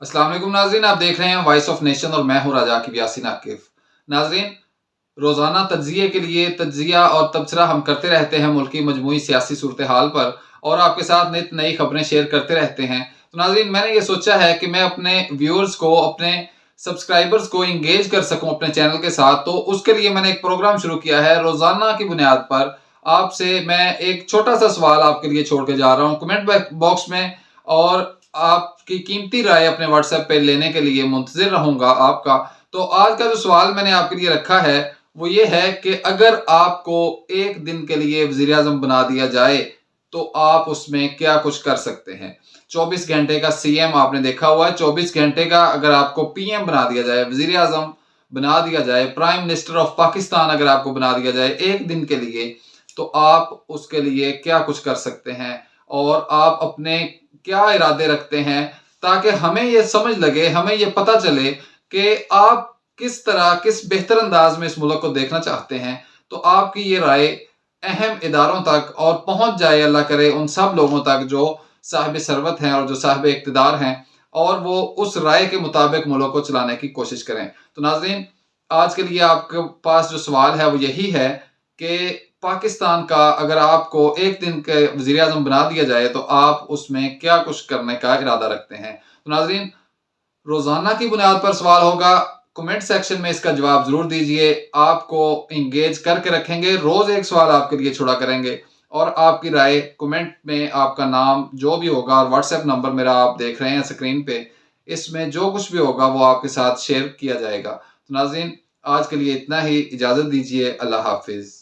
अस्सलाम वालेकुम नाज़रीन, आप देख रहे हैं वॉइस ऑफ नेशन और मैं हूं राजा यासीन आकिफ। नाज़रीन, रोज़ाना तज्ज़िये के लिए तज्ज़िया और तबसरा हम करते रहते हैं मुल्क की मजमूई सियासी सूरत हाल पर, और आपके साथ नित नई खबरें शेयर करते रहते हैं। तो नाज़रीन, मैंने ये सोचा है कि मैं अपने व्यूअर्स को, अपने सब्सक्राइबर्स को इंगेज कर सकूं अपने चैनल के साथ। तो उसके लिए मैंने एक प्रोग्राम शुरू किया है। रोज़ाना की बुनियाद पर आपसे मैं एक छोटा सा सवाल आपके लिए छोड़ के जा रहा हूँ कमेंट बॉक्स में, और आपकी कीमती राय अपने व्हाट्सएप पे लेने के लिए मुंतजिर रहूंगा आपका। तो आज का जो सवाल मैंने आपके लिए रखा है वो ये है कि अगर आपको एक दिन के लिए वजीर आजम बना दिया जाए तो आप उसमें क्या कुछ कर सकते हैं। 24 घंटे का सीएम आपने देखा हुआ है, 24 घंटे का अगर आपको पीएम बना दिया जाए, वजीर आजम बना दिया जाए, प्राइम मिनिस्टर ऑफ पाकिस्तान अगर आपको बना दिया जाए एक दिन के लिए, तो आप उसके लिए क्या कुछ कर सकते हैं और आप अपने क्या इरादे रखते हैं, ताकि हमें ये समझ लगे, हमें ये पता चले कि आप किस तरह, किस बेहतर अंदाज में इस मुल्क को देखना चाहते हैं। तो आपकी ये राय अहम इदारों तक और पहुंच जाए, अल्लाह करे उन सब लोगों तक जो साहिब सरवत हैं और जो साहिब इक़्तिदार हैं, और वो उस राय के मुताबिक मुल्क को चलाने की कोशिश करें। तो नाज़रीन, आज के लिए आपके पास जो सवाल है वो यही है कि पाकिस्तान का अगर आपको एक दिन के वजीर आजम बना दिया जाए तो आप उसमें क्या कुछ करने का इरादा रखते हैं। तो नाज़रीन, रोजाना की बुनियाद पर सवाल होगा, कमेंट सेक्शन में इसका जवाब जरूर दीजिए। आपको इंगेज करके रखेंगे, रोज एक सवाल आपके लिए छोड़ा करेंगे, और आपकी राय कमेंट में, आपका नाम जो भी होगा और व्हाट्सएप नंबर मेरा आप देख रहे हैं स्क्रीन पे, इसमें जो कुछ भी होगा वो आपके साथ शेयर किया जाएगा। तो नाज़रीन, आज के लिए इतना ही, इजाजत दीजिए, अल्लाह हाफिज।